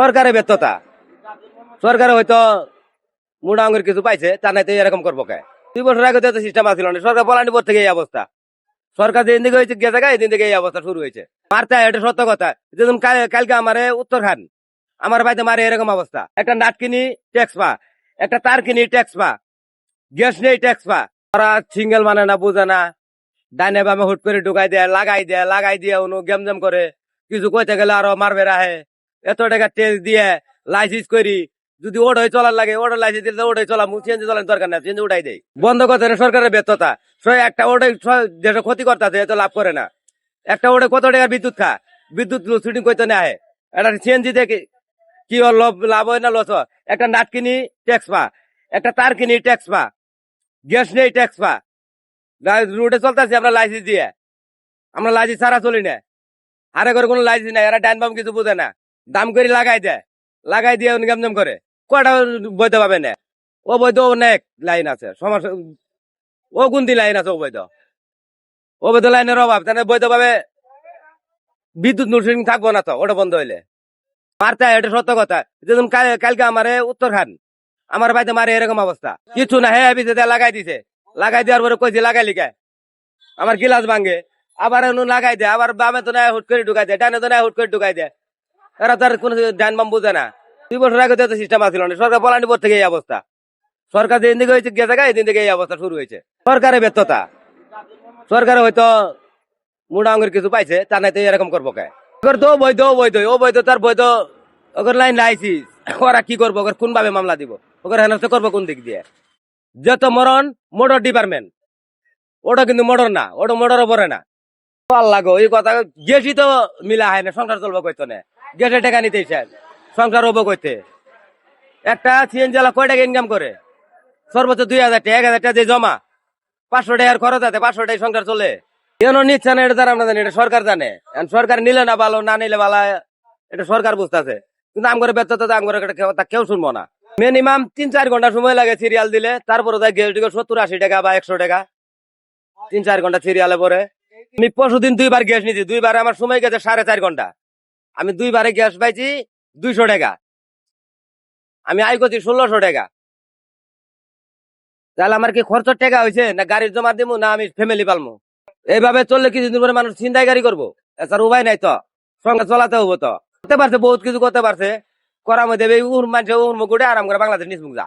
সরকারের ব্যর্থতা। সরকার হয়তো মোটা অঙ্গের কিছু পাইছে, তা নাই তো এরকম করবো কে? 2 বছর আগে তো সিস্টেম আসছিল না, সরকার বলানি পর থেকে এই অবস্থা। সরকার যেদিন থেকে হয়েছে গেছে এদিন থেকে এই অবস্থা শুরু হয়েছে। মারতে হয়, এটা সত্য কথা। যেদিন কালকে আমারে উত্তর খান আমার বাড়িতে মারে এরকম অবস্থা। একটা নাট কিনি ট্যাক্স পা, একটা তার কিনি ট্যাক্স পা, গ্যাস নেই ট্যাক্স পা। তারা সিঙ্গেল মানে না, বুঝে না, ডাইনে বামে হুট করে ঢুকাই দেয়, লাগাই দিয়ে অনু গেম করে কিছু কইতে গেলে আরো মারবে রাহে। এত টাকা ট্যাক্স দিয়ে লাইসেন্স করি, যদি ওটাই চলার লাগে ওটা লাইসেন্স দিলে ওটাই চলা, চেঞ্জ চলার দরকার না, চেঞ্জ উঠাই দেয়। বন্ধ করতে সরকারের ব্যর্থতা। একটা ওটাই যেটা ক্ষতি করতেছে এত লাভ করে না। একটা ওটা কত টাকার বিদ্যুৎ খা, বিদ্যুৎ শুটিং করতে না হয়। একটা সিএনজি দেখে কি লাভ হয় না লস হয়? একটা নাট কিনি ট্যাক্স পা, একটা তার কিনি ট্যাক্স পা, গ্যাস নেই ট্যাক্স পা। রোডে চলতেছি আমরা লাইসেন্স দিয়ে, আমরা লাইসেন্স ছাড়া চলি না। হারে করে কোনো লাইসেন্স নাই, এরা ডাইন বাম কিছু বুঝে না, দাম করে লাগাই দিয়ে গেমজাম করে। কয়টা বৈধ পাবে না? অবৈধ অনেক লাইন আছে, সমস্যা ও গুন্তি লাইন আছে অবৈধ। অবৈধ লাইনের অভাব, তাহলে বৈধ পাবে বিদ্যুৎ নুরসিং থাকবো না তো ওটা বন্ধ হইলে। মারতে হয়, এটা সত্য কথা। যেদিন কালকে আমারে উত্তর খান আমার বাড়িতে মারে এরকম অবস্থা। কিছু না, হ্যাঁ লাগাই দিছে, লাগাই দেওয়ার পরে কইছে লাগাই লিখা আমার গিলাস ভাঙে, আবার লাগাই দেয়, আবার বামে তো নেয় হুট করে ঢুকাই দেয়, ডানে তো নেয় হুট করে ঢুকাই দেয়। এরা তার কোন ডাইন বাম বুঝে না। 2 বছর আগে তো সিস্টেম আসছিল না, সরকার বলানি পর থেকে এই অবস্থা। সরকার যেদিন থেকে হয়েছে গেছে এদিন থেকে এই অবস্থা শুরু হয়েছে। সরকারের ব্যর্থতা। সরকার হয়তো মোটা অঙ্গের কিছু পাইছে, তা নাই তো এরকম করবো কে? তো অবৈধ তার বৈধ ওর লাইন লাইসিস, ওরা কি করবো? ওর কোন ভাবে মামলা দিব? ওর হেনস্থ করবো কোন দিক দিয়ে? যত মরণ মোটর ডিপার্টমেন্ট, ওটা কিন্তু মোটর না, ওটা মোটরও পড়ে না। লাগো এই কথা, গেছি তো মিলা হয় না, সংসার চলবো কইতো না। গেছে টাকা নিতে সংসার হবো কইতে। একটা সিএনজি চালা কয় টাকা ইনকাম করে? সর্বোচ্চ 2000 টাকা, 1000 টাকা দিয়ে জমা, 500 টাকার খরচ আছে, 500 টাকা সংসার চলে। কেন নিচ্ছে না এটা তারা আমরা জানি, এটা সরকার জানে। সরকার নিলে না ভালো, না নিলে ভালো, এটা সরকার বুঝতেছে। কিন্তু আমগরে ব্যর্থতা, আমগরে কেউ শুনবো না। মিনিমাম 3-4 ঘন্টা সময় লাগে সিরিয়াল দিলে, তারপরে যায় গ্যাস 70-80 টাকা বা 100 টাকা। 3-4 ঘন্টা সিরিয়ালে পরে। আমি পরশুদিন 2বার গ্যাস নিয়েছি, 2বার আমার সময় গেছে 4.5 ঘন্টা। আমি 2বারে গ্যাস পাইছি 200 টাকা, আমি আয় করছি 1600 টাকা। তাহলে আমার কি খরচের টাকা হয়েছে, না গাড়ির জমা দিব, না আমি ফ্যামিলি পালমো? এইভাবে চললে কিছুদিন পরে মানুষ চিন্তাই গাড়ি করবো, এছাড়া উপায় নাই তো। সঙ্গে চলাতে হবো তো। করতে পারছে, বহুত কিছু করতে পারছে, করার মধ্যে মানুষ উর্মুখ আরাম করে বাংলাদেশ নিচ মুখ যা।